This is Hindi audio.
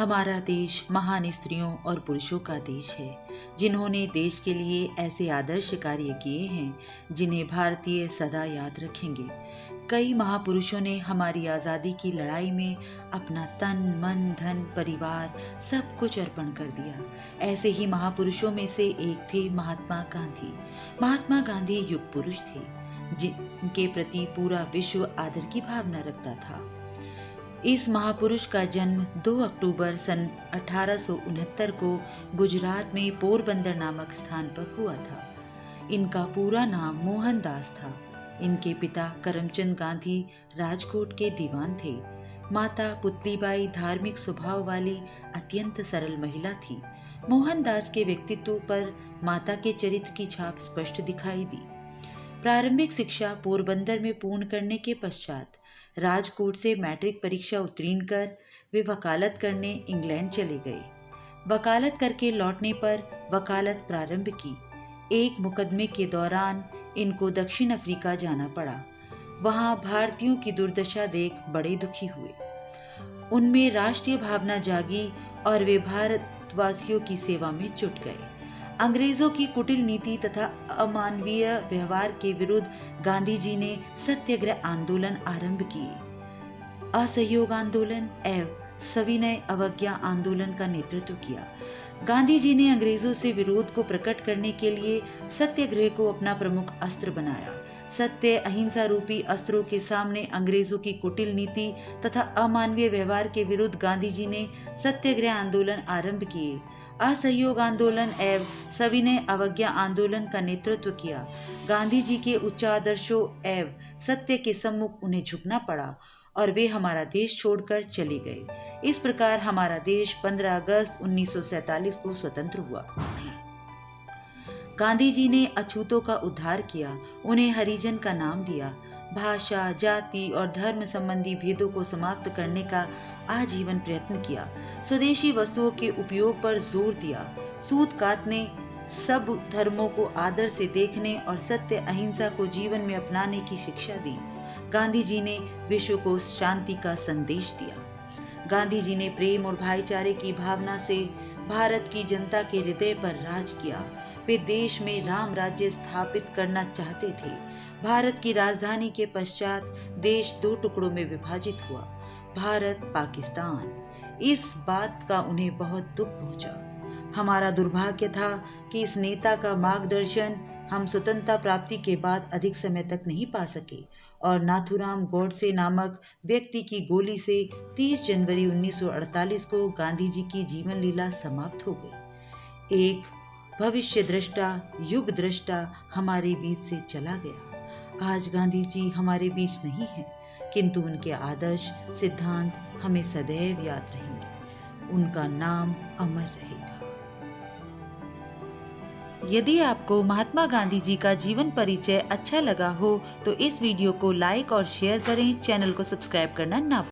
हमारा देश महान स्त्रियों और पुरुषों का देश है, जिन्होंने देश के लिए ऐसे आदर्श कार्य किए हैं जिन्हें भारतीय सदा याद रखेंगे। कई महापुरुषों ने हमारी आज़ादी की लड़ाई में अपना तन मन धन परिवार सब कुछ अर्पण कर दिया। ऐसे ही महापुरुषों में से एक थे महात्मा गांधी। महात्मा गांधी युग पुरुष थे, जिनके प्रति पूरा विश्व आदर की भावना रखता था। इस महापुरुष का जन्म 2 अक्टूबर सन 1869 को गुजरात में पोरबंदर नामक स्थान पर हुआ था। इनका पूरा नाम मोहनदास था। इनके पिता करमचंद गांधी राजकोट के दीवान थे। माता पुतलीबाई धार्मिक स्वभाव वाली अत्यंत सरल महिला थी। मोहनदास के व्यक्तित्व पर माता के चरित्र की छाप स्पष्ट दिखाई दी। प्रारंभिक शिक्षा पोरबंदर में पूर्ण करने के पश्चात राजकोट से मैट्रिक परीक्षा उत्तीर्ण कर वे वकालत करने इंग्लैंड चले गए। वकालत करके लौटने पर वकालत प्रारंभ की। एक मुकदमे के दौरान इनको दक्षिण अफ्रीका जाना पड़ा। वहां भारतीयों की दुर्दशा देख बड़े दुखी हुए। उनमें राष्ट्रीय भावना जागी और वे भारतवासियों की सेवा में जुट गए। अंग्रेजों की कुटिल नीति तथा अमानवीय व्यवहार के विरुद्ध गांधी जी ने सत्याग्रह आंदोलन आरंभ किए। असहयोग आंदोलन एवं सविनय अवज्ञा आंदोलन का नेतृत्व किया। गांधी जी ने अंग्रेजों से विरोध को प्रकट करने के लिए सत्याग्रह को अपना प्रमुख अस्त्र बनाया। सत्य अहिंसा रूपी अस्त्रों के सामने अंग्रेजों की कुटिल नीति तथा अमानवीय व्यवहार के विरुद्ध गांधी जी ने सत्याग्रह आंदोलन आरंभ किए। असहयोग आंदोलन एवं सविनय अवज्ञा आंदोलन का नेतृत्व किया। गांधी जी के उच्च आदर्शों एवं सत्य के सम्मुख उन्हें झुकना पड़ा और वे हमारा देश छोड़कर चले गए। इस प्रकार हमारा देश 15 अगस्त 1947 को स्वतंत्र हुआ। गांधी जी ने अछूतों का उद्धार किया, उन्हें हरिजन का नाम दिया। भाषा जाति और धर्म संबंधी भेदों को समाप्त करने का आजीवन प्रयत्न किया। स्वदेशी वस्तुओं के उपयोग पर जोर दिया। सूतकात ने सब धर्मों को आदर से देखने और सत्य अहिंसा को जीवन में अपनाने की शिक्षा दी। गांधी जी ने विश्व को शांति का संदेश दिया। गांधी जी ने प्रेम और भाईचारे की भावना से भारत की जनता के हृदय पर राज किया। वे देश में राम राज्य स्थापित करना चाहते थे। भारत की राजधानी के पश्चात देश 2 टुकड़ों में विभाजित हुआ, भारत पाकिस्तान। इस बात का उन्हें बहुत दुख पहुंचा। हमारा दुर्भाग्य था कि इस नेता का मार्गदर्शन हम स्वतंत्रता प्राप्ति के बाद अधिक समय तक नहीं पा सके और नाथूराम गोडसे नामक व्यक्ति की गोली से 30 जनवरी 1948 को गांधी जी की जीवन लीला समाप्त हो गई। एक भविष्य दृष्टा युग दृष्टा हमारे बीच से चला गया। आज गांधी जी हमारे बीच नहीं हैं, किंतु उनके आदर्श सिद्धांत हमें सदैव याद रहेंगे। उनका नाम अमर रहेगा। यदि आपको महात्मा गांधी जी का जीवन परिचय अच्छा लगा हो तो इस वीडियो को लाइक और शेयर करें। चैनल को सब्सक्राइब करना ना भूलें।